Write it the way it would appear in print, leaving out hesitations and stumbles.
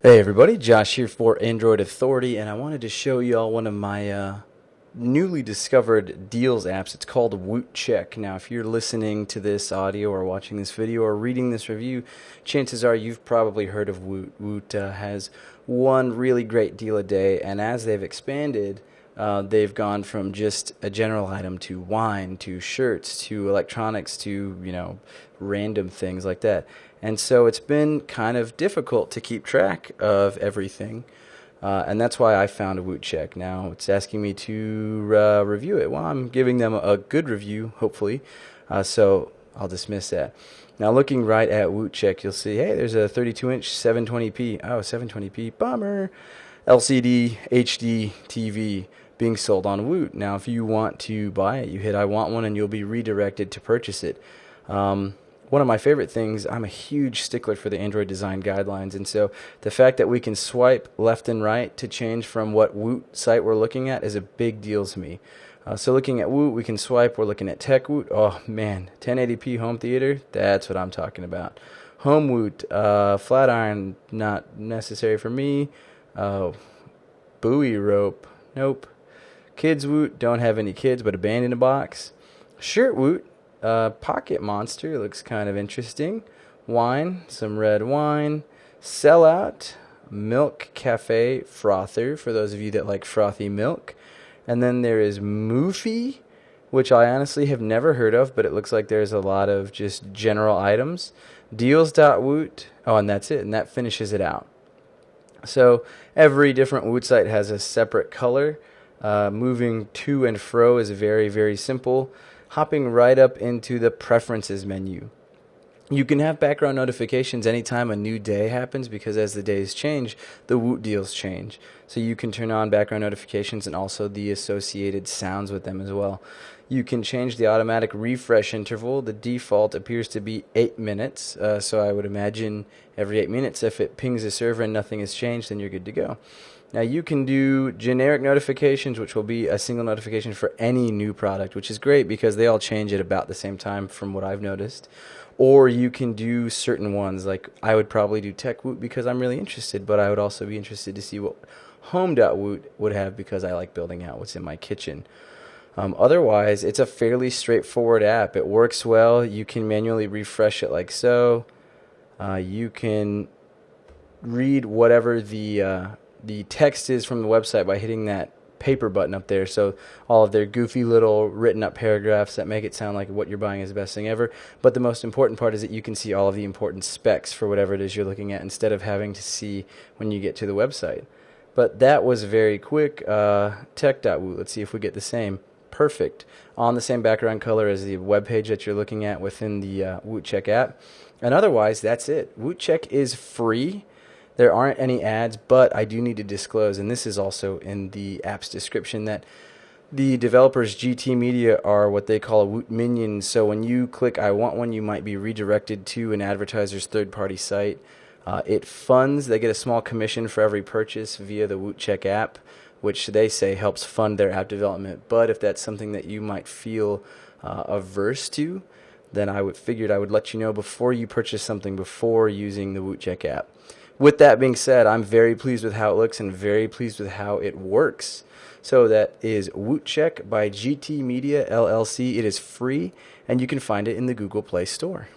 Hey everybody, Josh here for Android Authority, and I wanted to show you all one of my newly discovered deals apps. It's called Woot Check. Now, if you're listening to this audio or watching this video or reading this review, chances are you've probably heard of Woot. Woot has one really great deal a day, and as they've expanded, they've gone from just a general item to wine, to shirts, to electronics, to, random things like that. And so it's been kind of difficult to keep track of everything. And that's why I found a Woot Check. Now it's asking me to review it. Well, I'm giving them a good review, hopefully. So I'll dismiss that. Now looking right at Woot Check, you'll see, hey, there's a 32-inch 720p. Oh, 720p, bummer. LCD HD TV being sold on Woot. Now if you want to buy it, you hit I want one and you'll be redirected to purchase it. One of my favorite things, I'm a huge stickler for the Android design guidelines, and so the fact that we can swipe left and right to change from what Woot site we're looking at is a big deal to me. So looking at Woot, we can swipe. We're looking at Tech Woot. Oh man, 1080p home theater, that's what I'm talking about. Home Woot, flat iron, not necessary for me. Buoy rope, nope. Kids Woot, don't have any kids, but a band in a box. Shirt Woot. Pocket Monster looks kind of interesting. Wine, some red wine. Sellout, Milk Cafe Frother, for those of you that like frothy milk. And then there is Moofy, which I honestly have never heard of, but it looks like there's a lot of just general items. Deals.woot, oh, and that's it, and that finishes it out. So every different Woot site has a separate color. Moving to and fro is very, very simple. Hopping right up into the preferences menu. You can have background notifications anytime a new day happens, because as the days change, the Woot deals change. So you can turn on background notifications and also the associated sounds with them as well. You can change the automatic refresh interval. The default appears to be 8 minutes, so I would imagine every 8 minutes, if it pings a server and nothing has changed, then you're good to go. Now you can do generic notifications, which will be a single notification for any new product, which is great because they all change at about the same time from what I've noticed. Or you can do certain ones, like I would probably do Tech Woot because I'm really interested, but I would also be interested to see what Home.woot would have because I like building out what's in my kitchen. Otherwise, it's a fairly straightforward app. It works well. You can manually refresh it like so. You can read whatever the text is from the website by hitting that paper button up there. So all of their goofy little written up paragraphs that make it sound like what you're buying is the best thing ever. But the most important part is that you can see all of the important specs for whatever it is you're looking at instead of having to see when you get to the website. But that was very quick. Tech.woot, let's see if we get the same. Perfect. On the same background color as the web page that you're looking at within the Woot Check app. And otherwise, that's it. Woot Check is free. There aren't any ads, but I do need to disclose, and this is also in the app's description, that the developers GT Media are what they call a Woot minion. So when you click I want one, you might be redirected to an advertiser's third-party site. It funds, they get a small commission for every purchase via the Woot Check app, which they say helps fund their app development. But if that's something that you might feel averse to, then I figured I would let you know before you purchase something, before using the Woot Check app. With that being said, I'm very pleased with how it looks and very pleased with how it works. So that is Woot Check by GT Media LLC. It is free, and you can find it in the Google Play Store.